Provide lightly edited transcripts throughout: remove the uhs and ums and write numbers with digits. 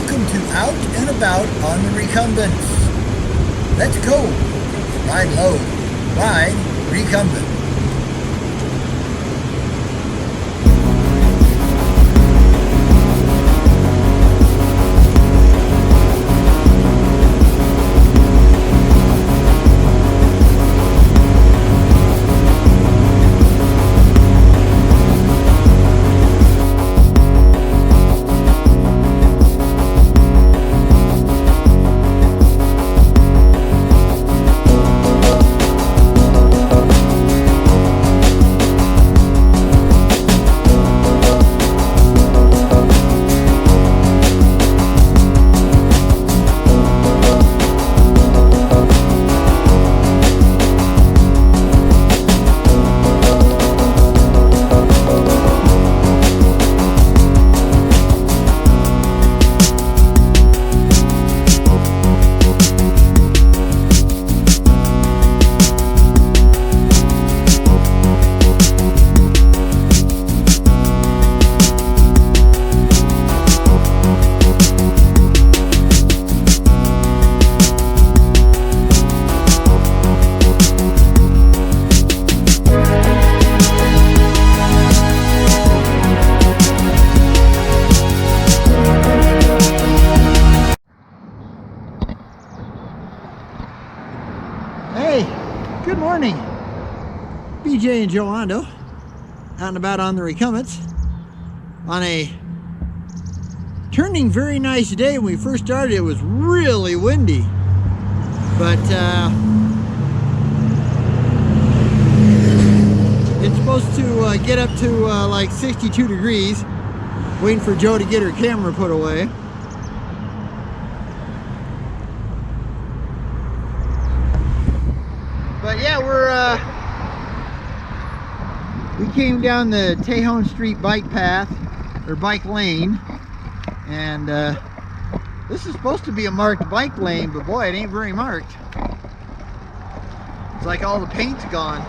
Welcome to Out and About on the Recumbents. Let's go. Ride low. Ride recumbent. Hey, good morning. BJ and Joe Hondo out and about on the Recumbents on a turning very nice day. When we first started, it was really windy, but it's supposed to get up to like 62 degrees. Waiting for Joe to get her camera put away. But yeah, we came down the Tejon Street bike path, or bike lane, and this is supposed to be a marked bike lane, but boy, it ain't very marked. It's like all the paint's gone.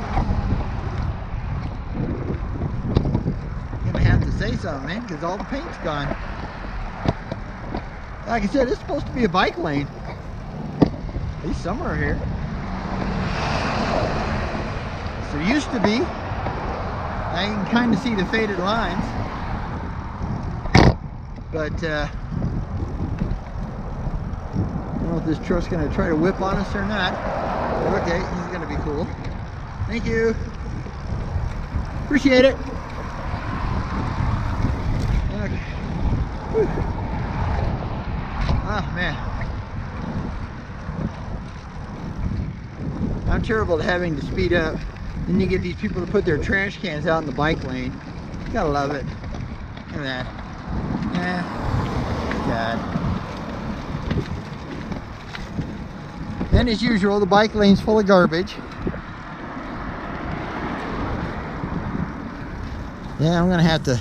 I'm gonna have to say something, man, because all the paint's gone. Like I said, it's supposed to be a bike lane, at least somewhere here. There used to be. Now you can kind of see the faded lines, but I don't know if this truck's going to try to whip on us or not. Okay, he's going to be cool. Thank you. Appreciate it. Okay. Whew. Oh man, I'm terrible at having to speed up. Then you get these people to put their trash cans out in the bike lane. Gotta love it. Look at that. God. And as usual, the bike lane's full of garbage. Yeah, I'm gonna have to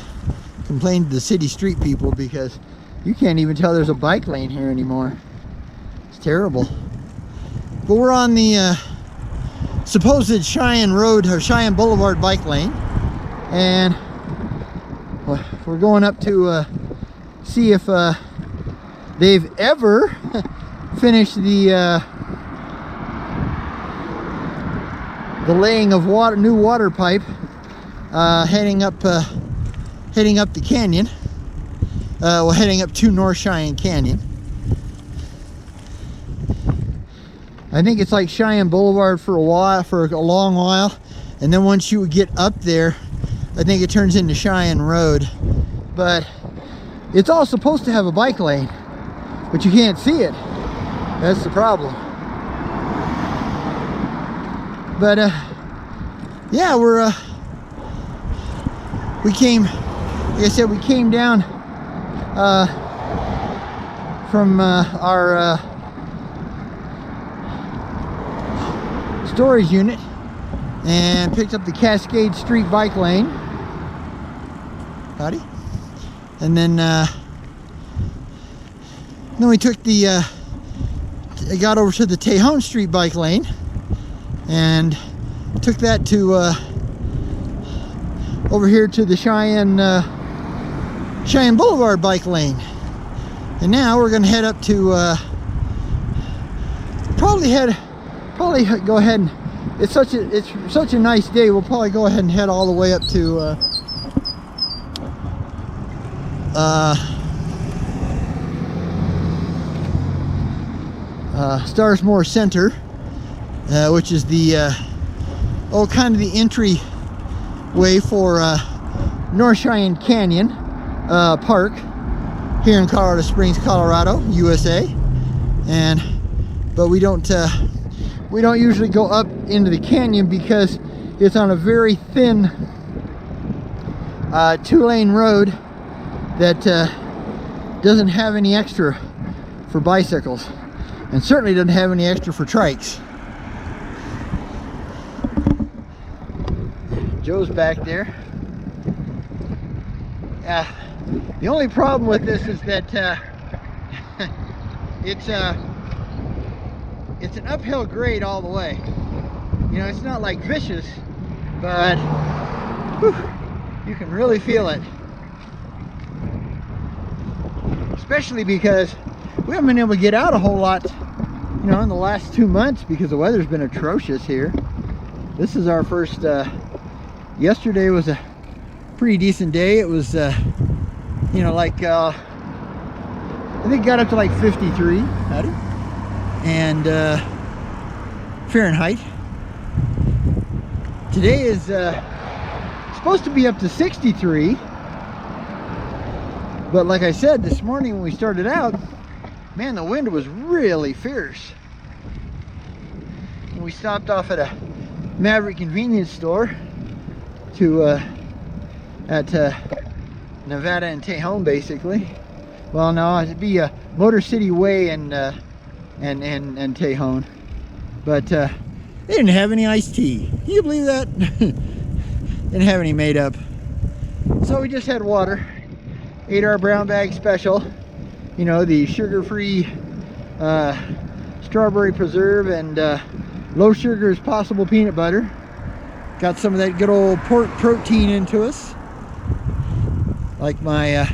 complain to the city street people because you can't even tell there's a bike lane here anymore. It's terrible. But we're on the supposed Cheyenne Road or Cheyenne Boulevard bike lane, and we're going up to see if they've ever finished the laying of new water pipe heading up the canyon. Well, heading up to North Cheyenne Canyon. I think it's like Cheyenne Boulevard for a long while, and then once you get up there, I think it turns into Cheyenne Road. But it's all supposed to have a bike lane, but you can't see it. That's the problem. But yeah, we came, like I said, we came down from our storage unit and picked up the Cascade Street bike lane. Howdy. And then we took I got over to the Tejon Street bike lane and took that to over here to the Cheyenne Boulevard bike lane. And now we're going to head up to probably go ahead and it's such a nice day. We'll probably go ahead and head all the way up to Starsmoor Center, which is the kind of the entry way for North Cheyenne Canyon Park here in Colorado Springs, Colorado, USA. But we don't usually go up into the canyon because it's on a very thin 2-lane road that doesn't have any extra for bicycles, and certainly doesn't have any extra for trikes. Joe's back there. The only problem with this is that it's an uphill grade all the way. You know, it's not like vicious, but whew, you can really feel it. Especially because we haven't been able to get out a whole lot, you know, in the last 2 months because the weather's been atrocious here. This is our first, yesterday was a pretty decent day. It was, you know, like, I think it got up to like 53, and Fahrenheit. Today is supposed to be up to 63, but like I said, this morning when we started out, man, the wind was really fierce. And we stopped off at a Maverick convenience store at Nevada and Tejon, basically. Well, no, it'd be a Motor City Way and Tejon, but they didn't have any iced tea. Can you believe that? Didn't have any made up. So we just had water. Ate our brown bag special, you know, the sugar-free strawberry preserve and low sugar as possible peanut butter. Got some of that good old pork protein into us, like my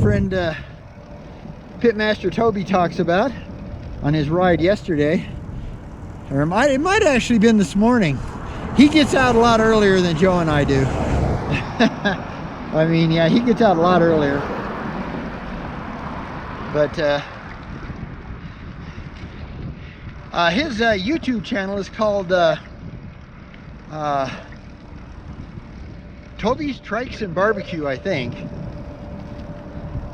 friend Pitmaster Toby talks about on his ride yesterday. Or it might have actually been this morning. He gets out a lot earlier than Joe and I do. I mean, yeah, he gets out a lot earlier. But his YouTube channel is called Toby's Trikes and Barbecue, I think.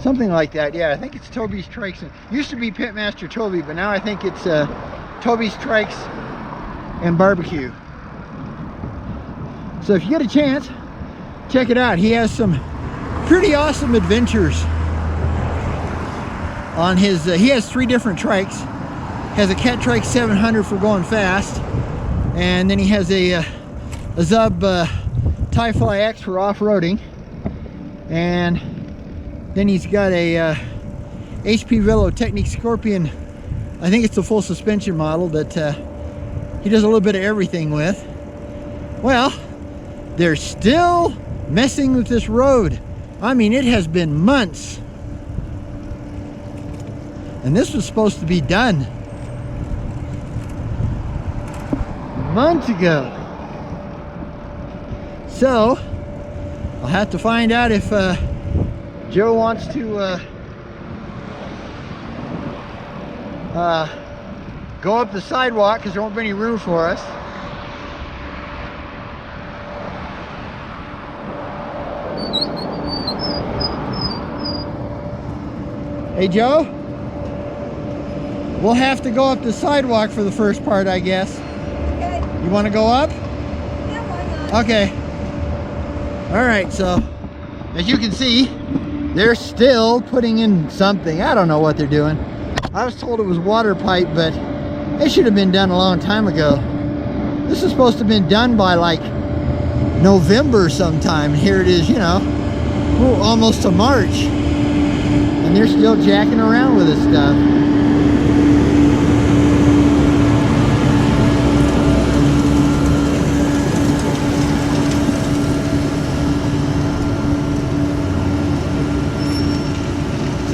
Something like that. Yeah, I think it's Toby's Trikes. Used to be Pitmaster Toby, but now I think it's Toby's Trikes and Barbecue. So if you get a chance, check it out. He has some pretty awesome adventures on his, he has 3 different trikes. Has a Cat Trike 700 for going fast, and then he has a Zub Tie-Fly X for off-roading, and then he's got a HP Velo Technique Scorpion. I think it's a full suspension model that he does a little bit of everything with. Well, they're still messing with this road. I mean, it has been months, and this was supposed to be done months ago. So I'll have to find out if Joe wants to go up the sidewalk, because there won't be any room for us. Hey Joe, we'll have to go up the sidewalk for the first part, I guess. Okay. You want to go up? Yeah, why not? Okay. All right, so as you can see, they're still putting in something. I don't know what they're doing. I was told it was water pipe, but it should have been done a long time ago. This is supposed to have been done by like November sometime. And here it is, you know, we're almost to March, and they're still jacking around with this stuff.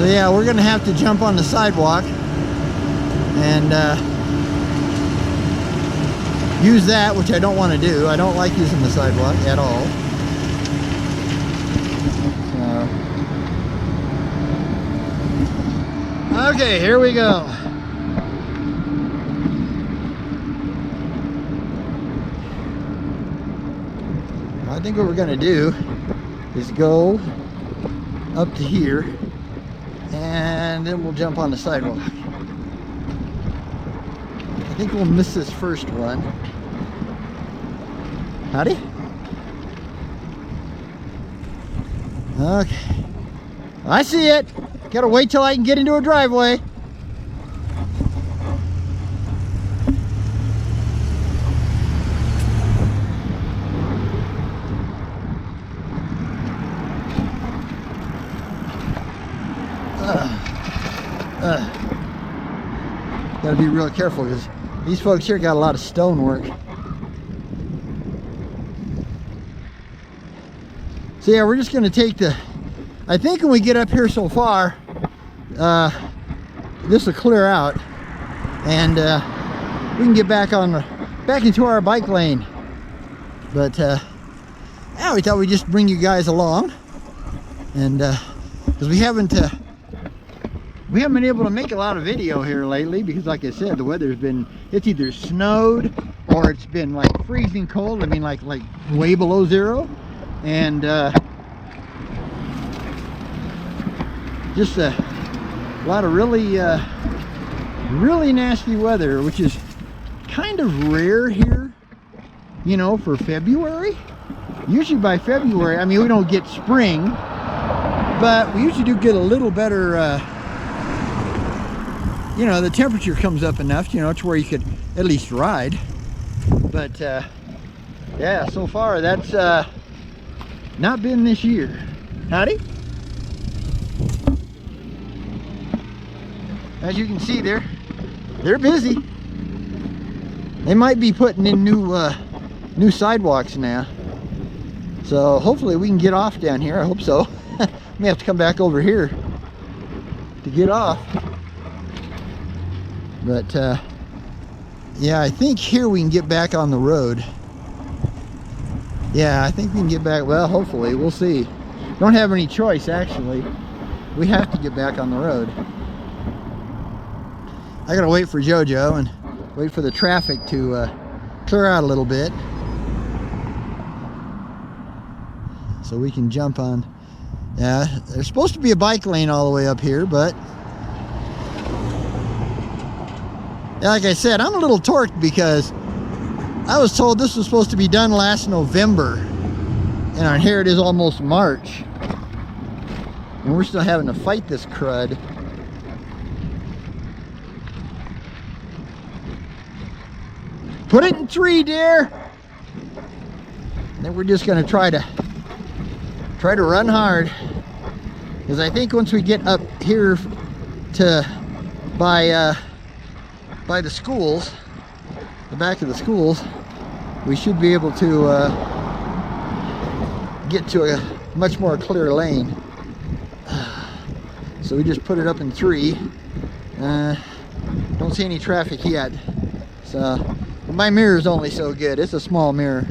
So yeah, we're gonna have to jump on the sidewalk and use that, which I don't want to do. I don't like using the sidewalk at all. So, okay, here we go. I think what we're gonna do is go up to here and then we'll jump on the sidewalk. I think we'll miss this first one. Howdy? Okay. I see it. Gotta wait till I can get into a driveway. Gotta be real careful because these folks here got a lot of stonework. So yeah, we're just gonna take the, I think when we get up here so far, this will clear out and we can get back on back into our bike lane. But yeah, we thought we'd just bring you guys along, and because we haven't been able to make a lot of video here lately because, like I said, the weather's been, it's either snowed or it's been like freezing cold. I mean, like way below zero, and just a lot of really nasty weather, which is kind of rare here, you know, for February. Usually by February, I mean, we don't get spring, but we usually do get a little better, you know, the temperature comes up enough, you know, to where you could at least ride. But yeah, so far that's not been this year. Howdy. As you can see, they're busy. They might be putting in new sidewalks now. So hopefully we can get off down here. I hope so. May have to come back over here to get off. But yeah, I think here we can get back on the road. Yeah, I think we can get back. Well, hopefully, we'll see. Don't have any choice, actually. We have to get back on the road. I gotta wait for JoJo and wait for the traffic to clear out a little bit so we can jump on. Yeah, there's supposed to be a bike lane all the way up here, but yeah, like I said, I'm a little torqued because I was told this was supposed to be done last November, and here it is almost March, and we're still having to fight this crud. Put it in 3, dear. And then we're just gonna try to run hard, because I think once we get up here to by the schools, the back of the schools, we should be able to get to a much more clear lane. So we just put it up in 3. Don't see any traffic yet. So my mirror is only so good. It's a small mirror.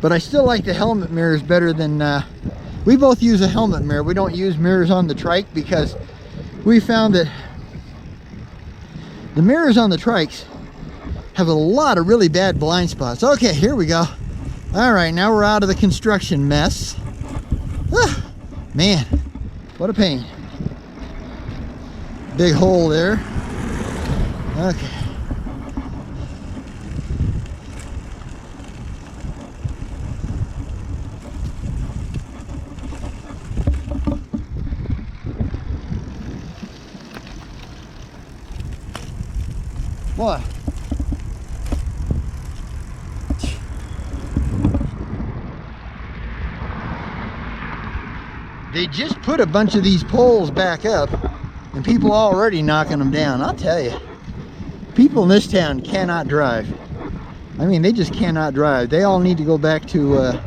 But I still like the helmet mirrors better than, we both use a helmet mirror. We don't use mirrors on the trike because we found that the mirrors on the trikes have a lot of really bad blind spots. Okay, here we go. All right, now we're out of the construction mess. Man, what a pain. Big hole there. Okay. What? They just put a bunch of these poles back up and people already knocking them down. I'll tell you, people in this town cannot drive. I mean, they just cannot drive. They all need to go back to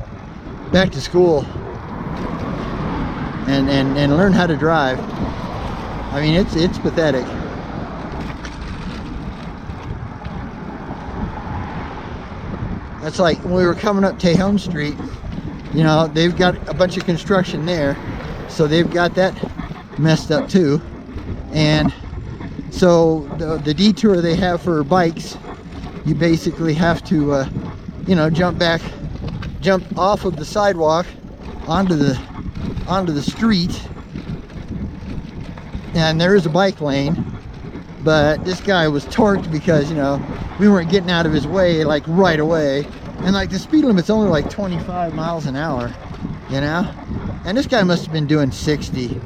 school. and learn how to drive. I mean, it's pathetic. That's like when we were coming up Tejon Street, you know, they've got a bunch of construction there, so they've got that messed up too. And so the detour they have for bikes, you basically have to you know, jump off of the sidewalk onto the street, and there is a bike lane, but this guy was torqued because, you know, we weren't getting out of his way like right away, and like the speed limit's only like 25 miles an hour, you know, and this guy must have been doing 60.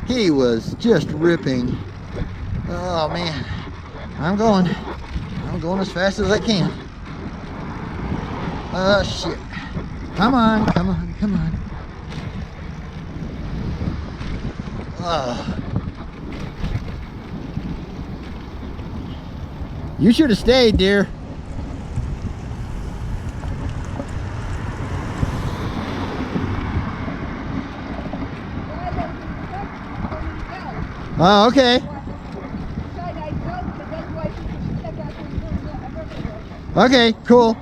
He was just ripping. Oh man, I'm going as fast as I can. Oh shit. Come on. Oh. You should have stayed, dear. Oh, okay. Okay, cool.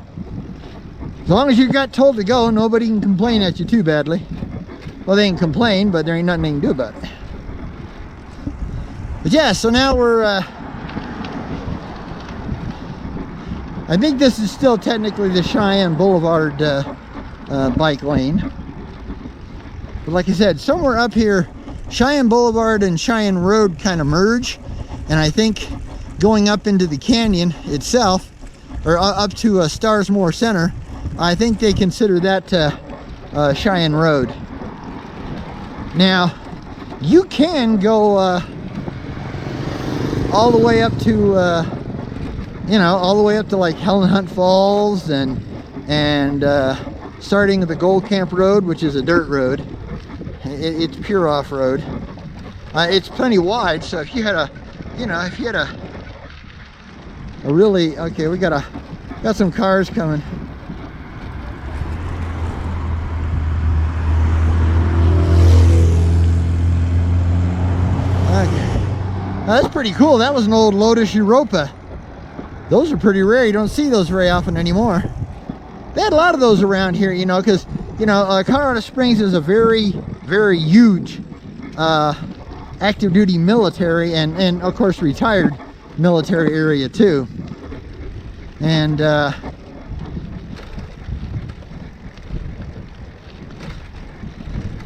As long as you got told to go, nobody can complain at you too badly. Well, they can complain, but there ain't nothing they can do about it. But yeah, so now we're I think this is still technically the Cheyenne Boulevard bike lane. But like I said, somewhere up here, Cheyenne Boulevard and Cheyenne Road kind of merge. And I think going up into the canyon itself, or up to Starsmoor Center, I think they consider that Cheyenne Road. Now, you can go all the way up to you know, all the way up to like Helen Hunt Falls, and starting at the Gold Camp Road, which is a dirt road. It's pure off-road. It's plenty wide, so if you had a, you know, if you had a really, okay, we got some cars coming. Okay, that's pretty cool. That was an old Lotus Europa. Those are pretty rare. You don't see those very often anymore. They had a lot of those around here, you know, because, you know, Colorado Springs is a very, very huge active duty military and of course retired military area too. And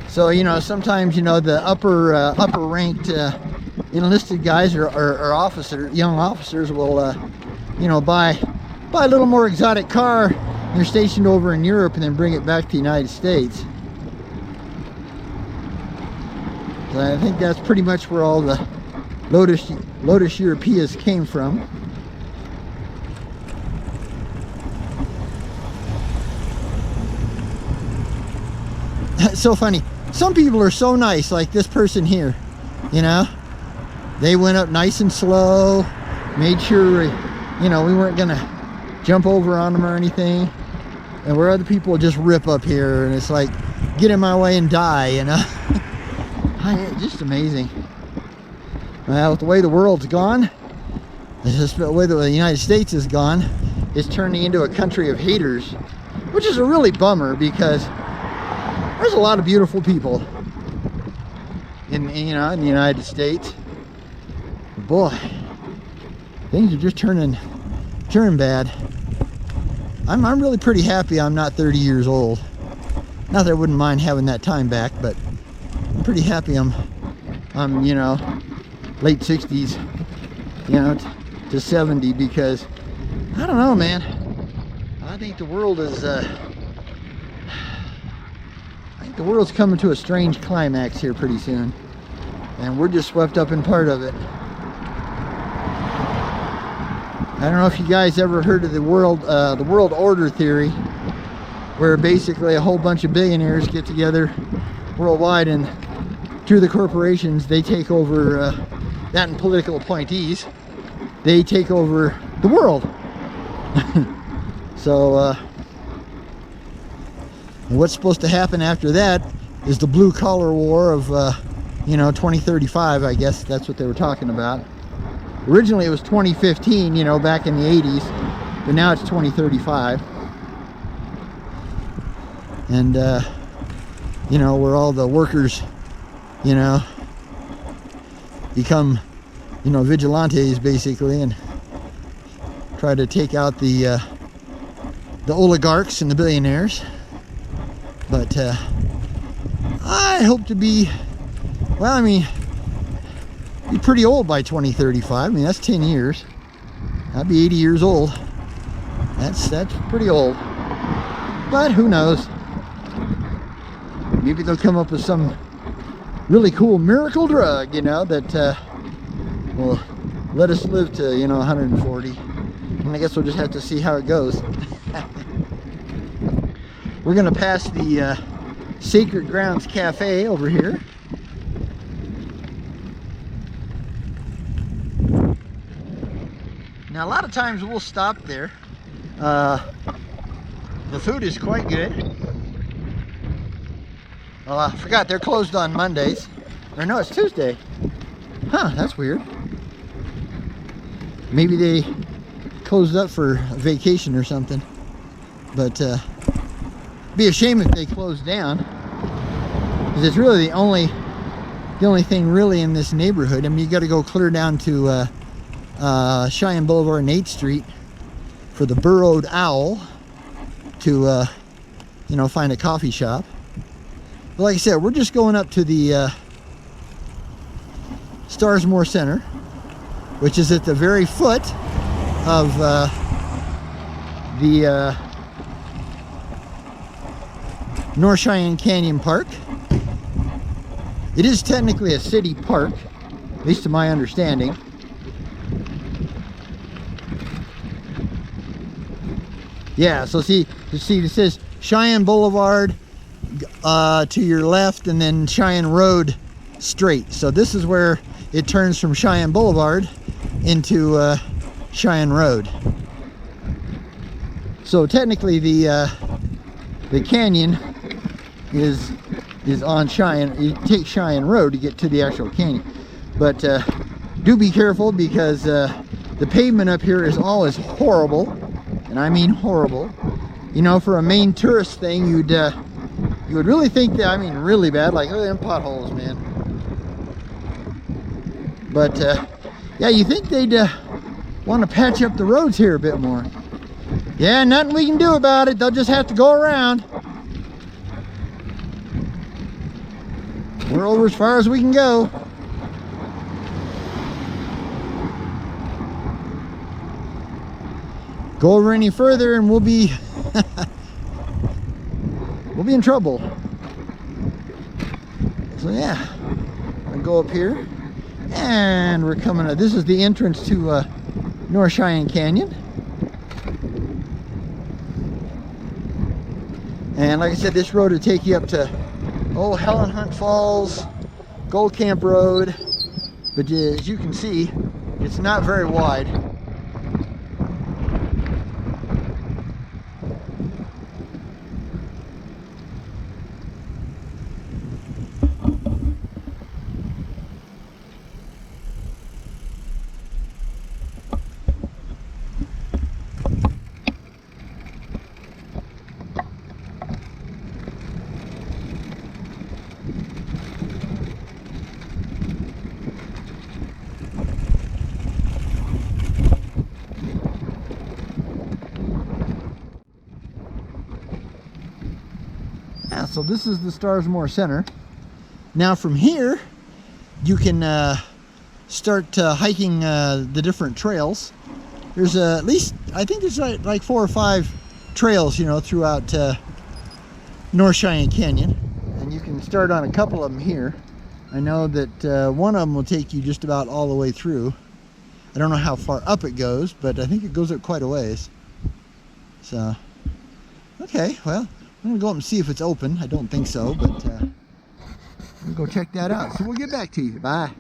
so, you know, sometimes, you know, the upper ranked enlisted guys or young officers will you know, buy a little more exotic car. They're stationed over in Europe and then bring it back to the United States. So I think that's pretty much where all the Lotus Europeas came from. It's so funny. Some people are so nice, like this person here, you know. They went up nice and slow, made sure, you know, we weren't gonna jump over on them or anything. And where other people just rip up here, and it's like, get in my way and die, you know. Just amazing. Well, with the way the world's gone, just the way the United States is gone, it's turning into a country of haters, which is a really bummer, because there's a lot of beautiful people in you know, in the United States. Boy, things are just turning bad. I'm really pretty happy I'm not 30 years old. Not that I wouldn't mind having that time back, but I'm pretty happy I'm you know, late 60s, you know, to 70, because I don't know, man. I think the world is the world's coming to a strange climax here pretty soon, and we're just swept up in part of it. I don't know if you guys ever heard of the world order theory, where basically a whole bunch of billionaires get together worldwide, and through the corporations they take over that, and political appointees, they take over the world. So what's supposed to happen after that is the blue collar war of, you know, 2035. I guess that's what they were talking about. Originally it was 2015, you know, back in the 80s, but now it's 2035. And, you know, where all the workers, you know, become, you know, vigilantes basically, and try to take out the oligarchs and the billionaires. But I hope to be, well, I mean, be pretty old by 2035. I mean, that's 10 years. I'll be 80 years old. That's pretty old. But who knows? Maybe they'll come up with some really cool miracle drug, you know, that will let us live to, you know, 140. And I guess we'll just have to see how it goes. We're gonna pass the Sacred Grounds Cafe over here. Now a lot of times we'll stop there. The food is quite good. Well, I forgot they're closed on Mondays. Or no, it's Tuesday. Huh, that's weird. Maybe they closed up for a vacation or something. But be a shame if they closed down, because it's really the only thing really in this neighborhood. I mean, you got to go clear down to Cheyenne Boulevard and 8th Street for the Burrowed Owl to you know, find a coffee shop. But like I said, we're just going up to the Starsmoor Center, which is at the very foot of the North Cheyenne Canyon Park. It is technically a city park, at least to my understanding. Yeah, so see, it says Cheyenne Boulevard to your left, and then Cheyenne Road straight. So this is where it turns from Cheyenne Boulevard into Cheyenne Road. So technically the canyon is on Cheyenne. You take Cheyenne Road to get to the actual canyon, but do be careful, because the pavement up here is always horrible, and I mean horrible. You know, for a main tourist thing, you would really think that, I mean really bad, like, look at them potholes, man. But yeah, you think they'd want to patch up the roads here a bit more. Yeah, nothing we can do about it. They'll just have to go around. We're over as far as we can go. Go over any further and we'll be we'll be in trouble. So yeah, I'll go up here, and we're coming to, this is the entrance to North Cheyenne Canyon. And like I said, this road will take you up to Old Helen Hunt Falls, Gold Camp Road, but as you can see, it's not very wide. So this is the Starsmoor Center. Now from here, you can start hiking the different trails. There's at least, I think there's like 4 or 5 trails, you know, throughout North Cheyenne Canyon. And you can start on a couple of them here. I know that one of them will take you just about all the way through. I don't know how far up it goes, but I think it goes up quite a ways. So, okay, well, I'm gonna go up and see if it's open. I don't think so, but we'll go check that out. So we'll get back to you. Bye.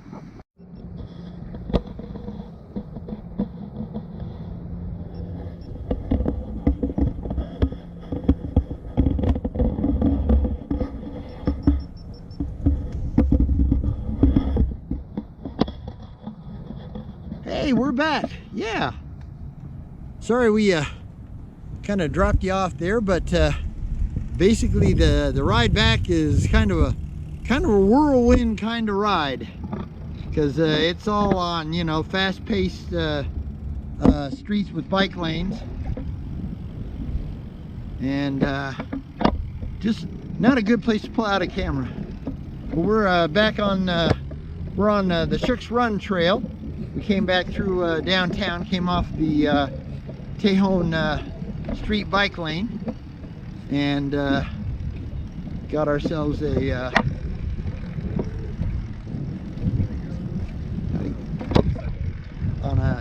Hey, we're back. Yeah. Sorry we kind of dropped you off there, but basically the ride back is kind of a whirlwind kind of ride, because it's all on, you know, fast-paced streets with bike lanes, and just not a good place to pull out a camera. But we're back on we're on the Shook's Run trail. We came back through downtown, came off the Tejon street bike lane, and got ourselves a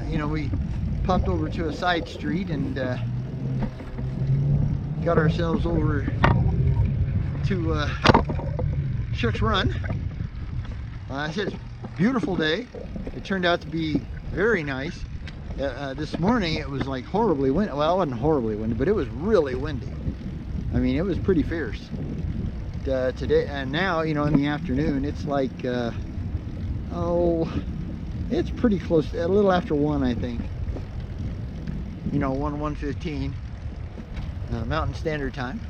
you know, we popped over to a side street and got ourselves over to Shook's Run. It's a beautiful day. It turned out to be very nice. This morning it was like horribly windy. Well, it wasn't horribly windy, but it was really windy. I mean, it was pretty fierce. Today and now, you know, in the afternoon, it's like it's pretty close, a little after 1, I think. You know, 1:15 Mountain Standard Time.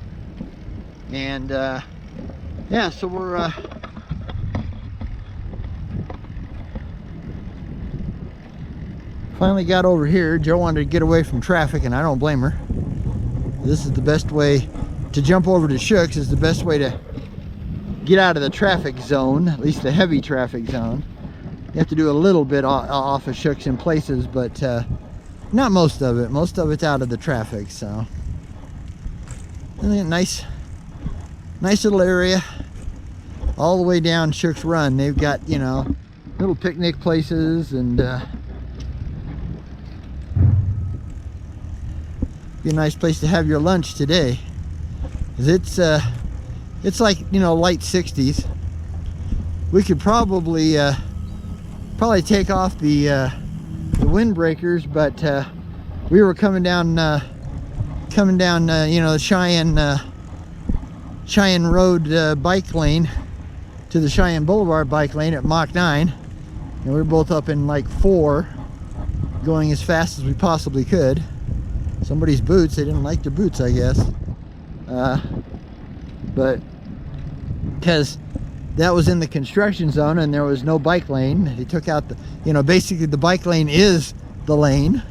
And yeah, so we're finally got over here. Joe wanted to get away from traffic, and I don't blame her. This is the best way to jump over to Shook's, is the best way to get out of the traffic zone, at least the heavy traffic zone. You have to do a little bit off of Shook's in places, but not most of it. Most of it's out of the traffic, so. Nice little area all the way down Shook's Run. They've got, you know, little picnic places, and be a nice place to have your lunch today. 'Cause it's like, you know, light 60s. We could probably take off the windbreakers, but we were coming down you know, the Cheyenne Road bike lane to the Cheyenne Boulevard bike lane at Mach 9, and we were both up in like 4, going as fast as we possibly could. Somebody's boots, they didn't like their boots, I guess, but because that was in the construction zone and there was no bike lane, they took out the, you know, basically the bike lane is the lane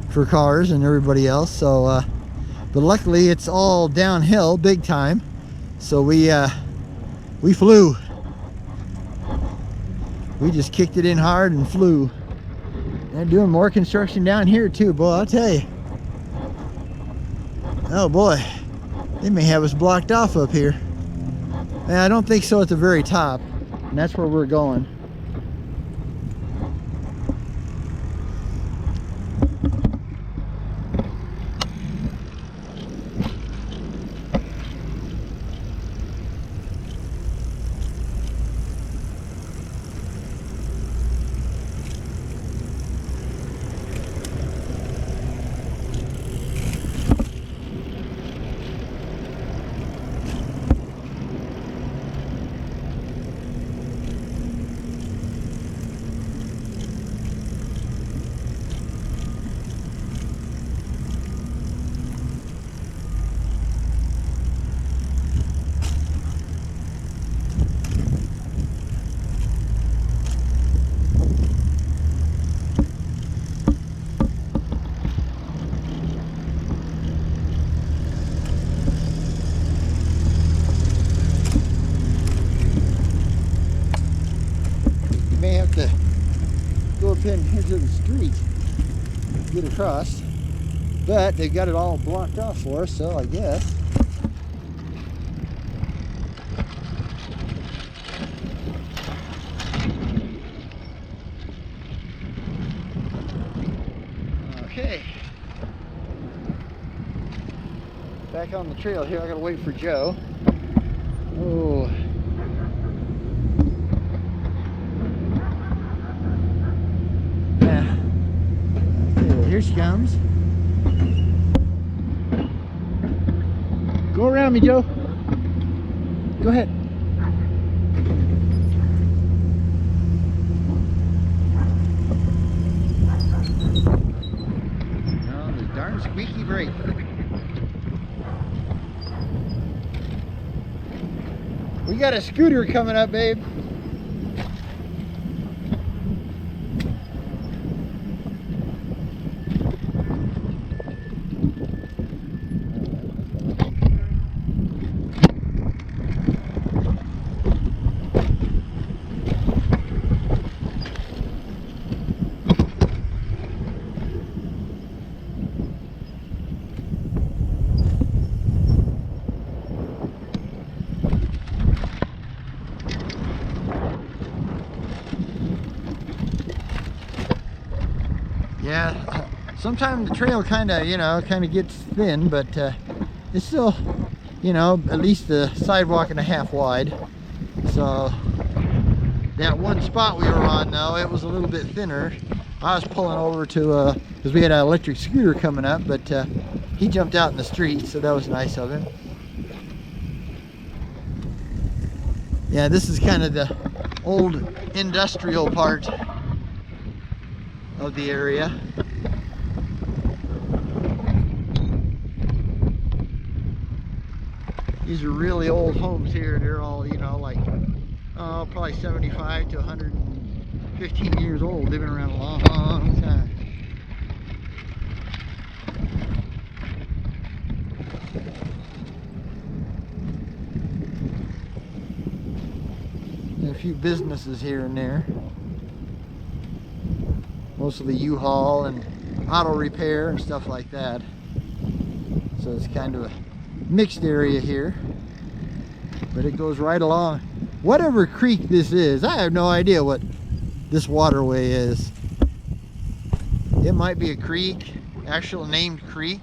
for cars and everybody else. So but luckily it's all downhill big time, so we flew. We just kicked it in hard and flew. They're doing more construction down here too, boy, I'll tell you. Oh boy, they may have us blocked off up here. I don't think so at the very top, and that's where we're going. Into the street, get across, but they've got it all blocked off for us, so I guess. Okay, back on the trail here. I gotta wait for Joe. Oh. Here she comes. Go around me, Joe. Go ahead. great. We got a scooter coming up, babe. Yeah, sometimes the trail kind of gets thin, but it's still, at least a sidewalk and a half wide. So that one spot we were on, though, it was a little bit thinner. I was pulling over to, because we had an electric scooter coming up, but he jumped out in the street, so that was nice of him. Yeah, this is kind of the old industrial part of the area. These are really old homes here. They're all, like, probably 75 to 115 years old. They've been around a long, long time. And a few businesses here and there. Mostly U-Haul and auto repair and stuff like that. So it's kind of a mixed area here, but it goes right along. Whatever creek this is, I have no idea what this waterway is. It might be a creek, actual named creek.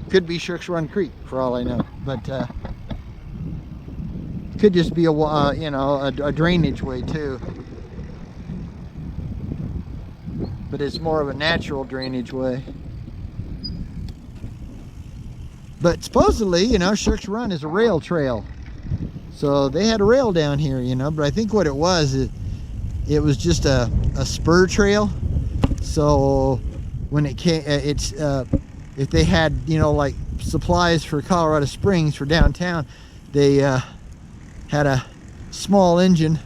Could be Shook's Run Creek for all I know, but could just be a drainage way too. But it's more of a natural drainage way. But supposedly, Shook's Run is a rail trail. So they had a rail down here, but I think what it was, it was just a spur trail. So when it came, if they had, like supplies for Colorado Springs for downtown, they had a small engine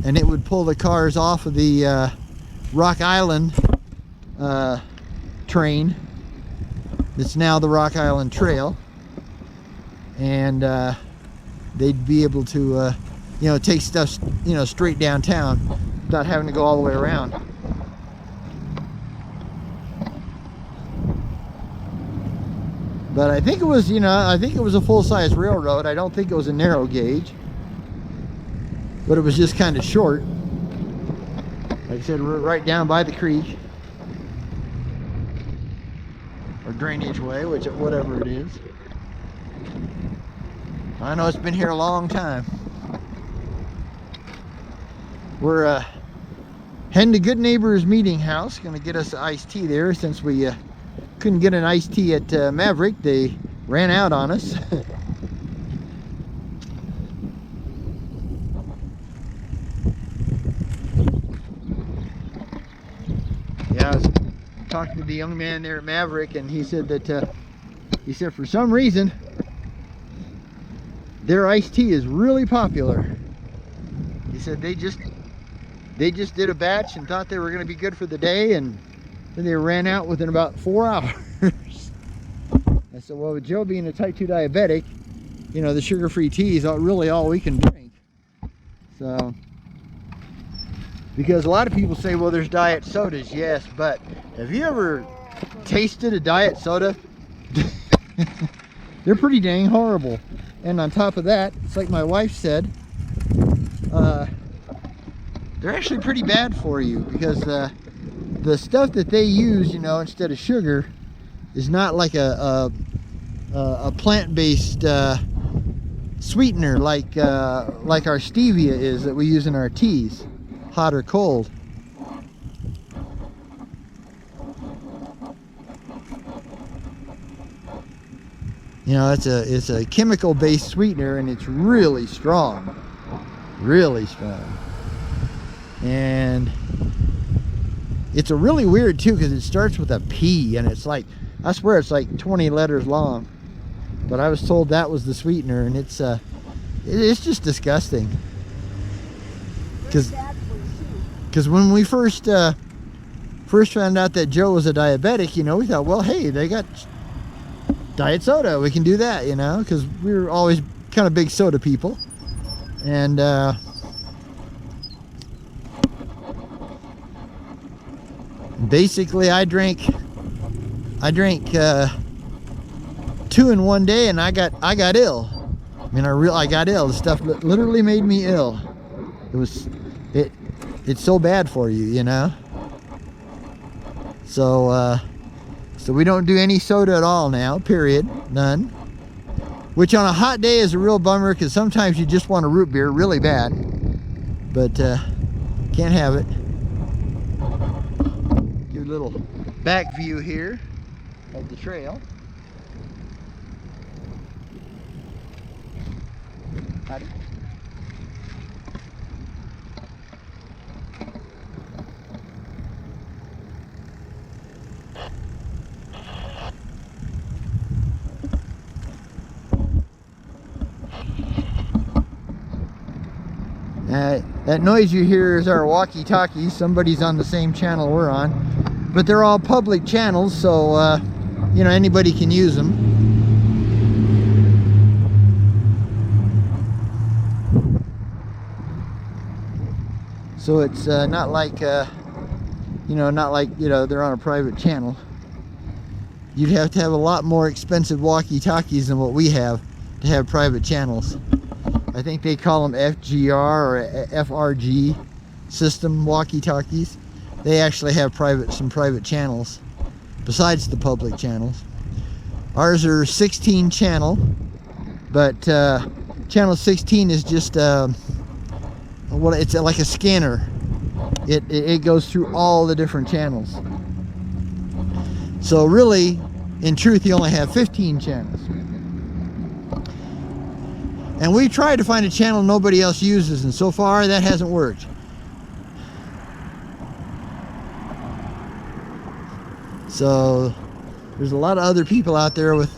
and it would pull the cars off of the Rock Island train. It's now the Rock Island Trail, and they'd be able to take stuff straight downtown without having to go all the way around. But I think it was a full-size railroad. I don't think it was a narrow gauge, but it was just kind of short. Like I said, we're right down by the creek, or drainage way, whatever it is. I know it's been here a long time. We're heading to Good Neighbors Meeting House. Gonna get us an iced tea there, since we couldn't get an iced tea at Maverick. They ran out on us. Yeah, I was talking to the young man there at Maverick, and he said that for some reason their iced tea is really popular. He said they just did a batch and thought they were going to be good for the day, and then they ran out within about 4 hours. I said, well, with Joe being a type 2 diabetic, the sugar-free tea is really all we can drink. So, because a lot of people say, well, there's diet sodas. Yes, but have you ever tasted a diet soda? They're pretty dang horrible. And on top of that, it's like my wife said, they're actually pretty bad for you, because the stuff that they use, instead of sugar, is not like a plant-based sweetener like our stevia is that we use in our teas, hot or cold. It's a chemical-based sweetener, and it's really strong, and it's a really weird too, because it starts with a P, and it's like I swear it's like 20 letters long. But I was told that was the sweetener, and it's just disgusting. Because when we first found out that Joe was a diabetic, you know, we thought, well, hey, they got diet soda, we can do that, you know, because we were always kind of big soda people. And basically I drank 2 in one day, and I got ill. I mean, I got ill. The stuff literally made me ill. It's so bad for you, you know. So we don't do any soda at all now, period, none. Which on a hot day is a real bummer, because sometimes you just want a root beer really bad, but can't have it. Give a little back view here of the trail. Howdy. That noise you hear is our walkie-talkies. Somebody's on the same channel we're on, but they're all public channels, so you know, anybody can use them. So it's not like you know, they're on a private channel. You'd have to have a lot more expensive walkie-talkies than what we have to have private channels. I think they call them FGR or FRG system walkie-talkies. They actually have some private channels besides the public channels. Ours are 16 channel, but channel 16 is just it's like a scanner. It goes through all the different channels. So really, in truth, you only have 15 channels. And we tried to find a channel nobody else uses, and so far that hasn't worked. So there's a lot of other people out there with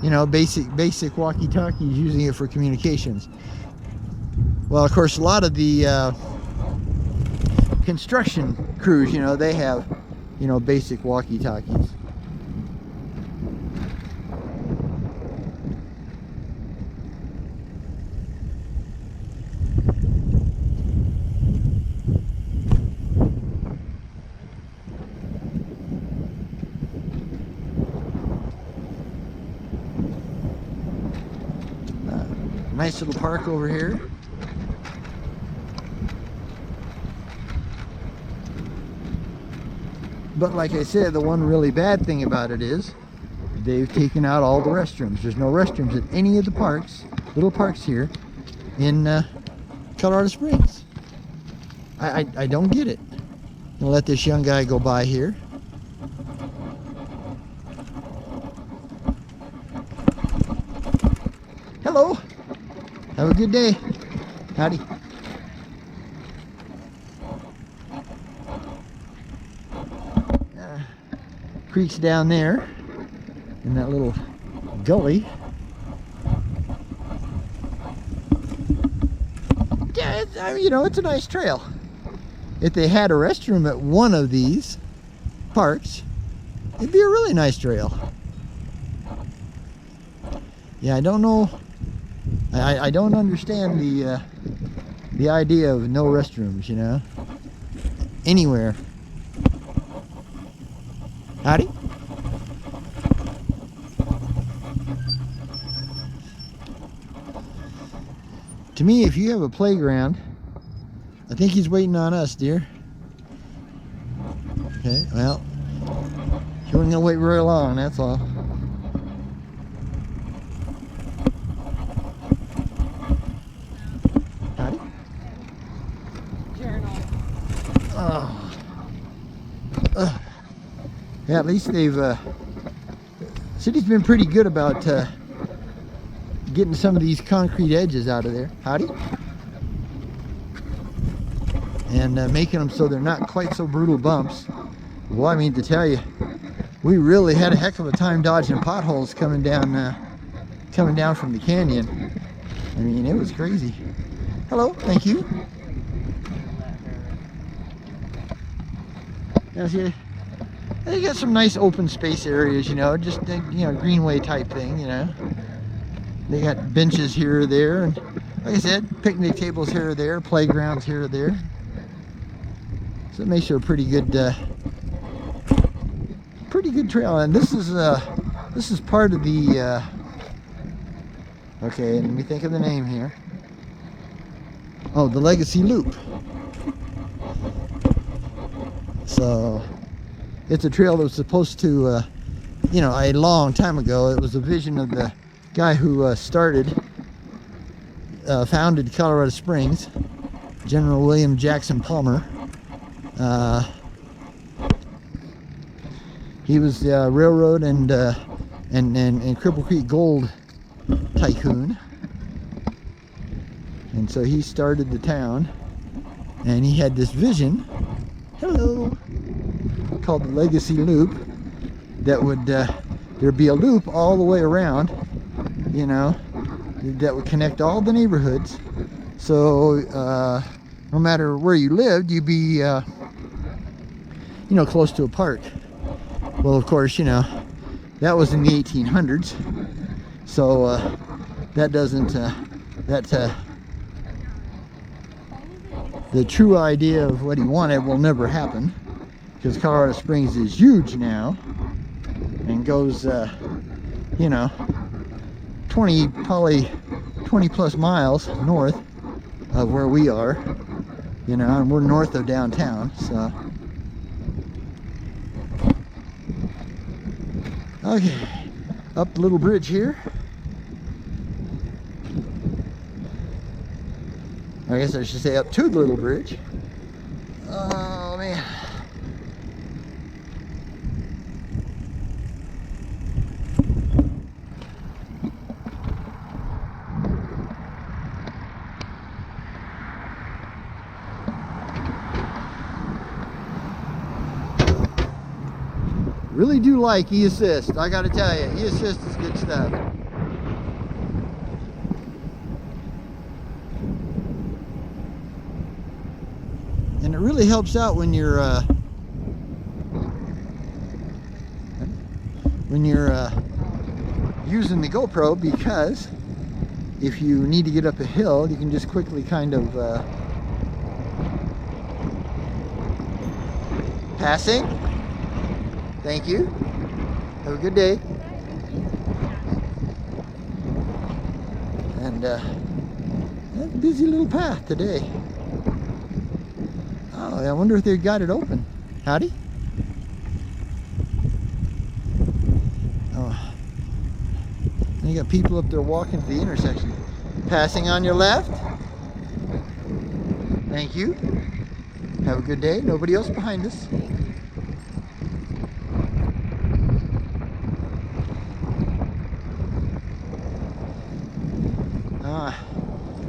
you know, basic walkie-talkies using it for communications. Well, of course, a lot of the construction crews, you know, they have, you know, basic walkie-talkies. Nice little park over here. But like I said, the one really bad thing about it is they've taken out all the restrooms. There's no restrooms at any of the parks, little parks here in Colorado Springs. I don't get it. I'll let this young guy go by here. Hello. Have a good day. Howdy. Creek's down there in that little gully. Yeah, I mean, you know, it's a nice trail. If they had a restroom at one of these parks, it'd be a really nice trail. Yeah, I don't know. I don't understand the idea of no restrooms, you know, anywhere. Howdy. To me, if you have a playground, I think he's waiting on us, dear. Okay, well, he wasn't gonna wait very long, that's all. Howdy. Journal. Oh. Yeah, at least they've city's been pretty good about getting some of these concrete edges out of there. Howdy. And making them so they're not quite so brutal bumps. Well, I mean to tell you, we really had a heck of a time dodging potholes coming down from the canyon. I mean, it was crazy. Hello, thank you. Now see, they got some nice open space areas, you know, just greenway type thing, you know. They got benches here or there, and like I said, picnic tables here or there, playgrounds here or there. So it makes you a pretty good trail. And this is part of the okay, let me think of the name here. Oh, the Legacy Loop. So it's a trail that was supposed to, a long time ago. It was a vision of the guy who founded Colorado Springs, General William Jackson Palmer. He was the railroad and Cripple Creek gold tycoon, and so he started the town, and he had this vision, hello, called the Legacy Loop, that would there'd be a loop all the way around, you know, that would connect all the neighborhoods. So no matter where you lived, you'd be close to a park. Well, of course, that was in the 1800s, so that doesn't the true idea of what he wanted will never happen, because Colorado Springs is huge now and goes probably 20 plus miles north of where we are, and we're north of downtown. So okay, up the little bridge here. I guess I should say up to the little bridge. Oh man. Really do like E-Assist, I gotta tell you. E-Assist is good stuff. And it really helps out when you're using the GoPro, because if you need to get up a hill, you can just quickly kind of passing. Thank you. Have a good day. And a busy little path today. Oh, I wonder if they've got it open. Howdy. Oh, and you got people up there walking to the intersection. Passing on your left. Thank you. Have a good day. Nobody else behind us.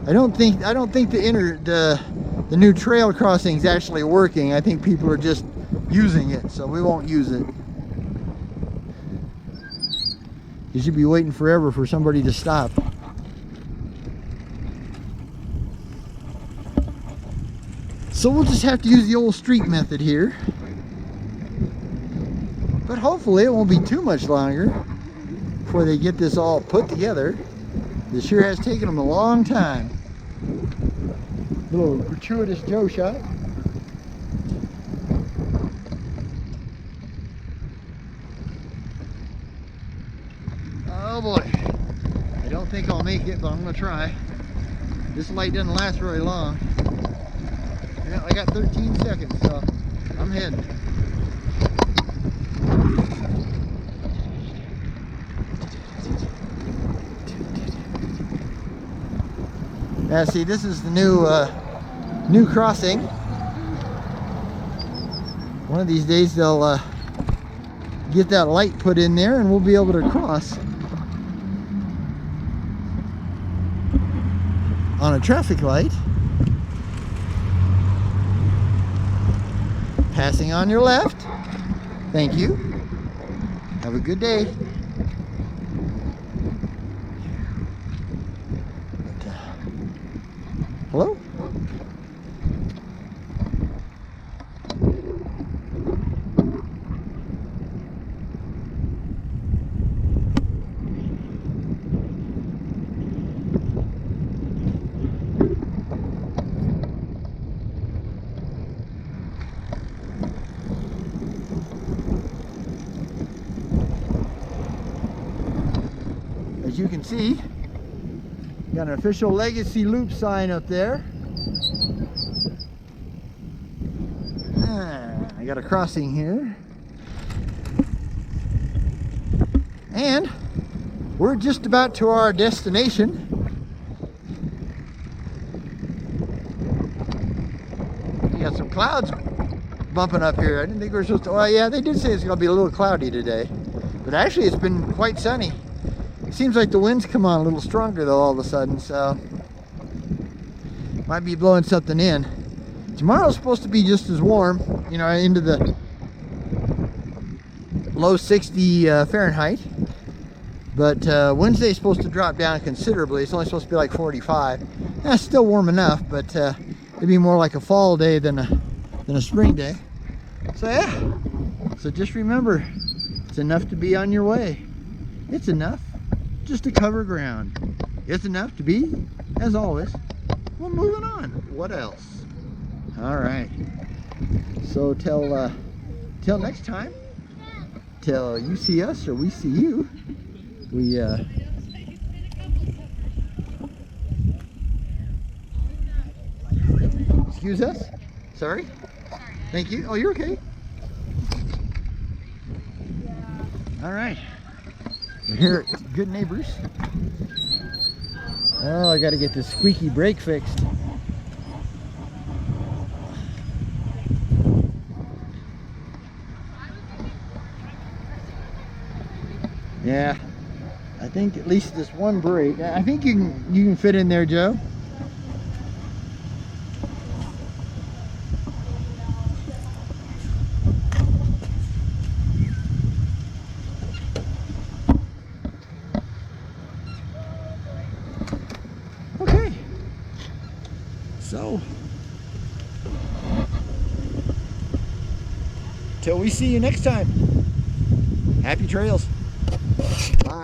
I don't think the new trail crossing is actually working. I think people are just using it, so we won't use it. You should be waiting forever for somebody to stop. So we'll just have to use the old street method here. But hopefully it won't be too much longer before they get this all put together. This sure has taken them a long time. Little gratuitous Joe shot. Oh boy. I don't think I'll make it, but I'm going to try. This light doesn't last very long. Yeah, I got 13 seconds, so I'm heading. Yeah, see, this is the new crossing. One of these days they'll get that light put in there and we'll be able to cross on a traffic light. Passing on your left. Thank you. Have a good day. But, hello? As you can see, got an official Legacy Loop sign up there. I got a crossing here. And we're just about to our destination. We got some clouds bumping up here. I didn't think we were supposed to, well, yeah, they did say it's gonna be a little cloudy today, but actually it's been quite sunny. Seems like the winds come on a little stronger though all of a sudden, so might be blowing something in. Tomorrow's supposed to be just as warm, you know, into the low 60 Fahrenheit, but Wednesday's supposed to drop down considerably. It's only supposed to be like 45. That's still warm enough, but it'd be more like a fall day than a spring day. So yeah, so just remember, it's enough to be on your way. It's enough just to cover ground. It's enough to be, as always, well, moving on. What else? All right. So till next time, till you see us or we see you, we excuse us. Sorry. Thank you. Oh, you're okay. All right. We're here at Good Neighbors. Oh, I got to get this squeaky brake fixed. Yeah, I think at least this one brake. I think you can fit in there, Joe. So, till we see you next time, happy trails. Bye.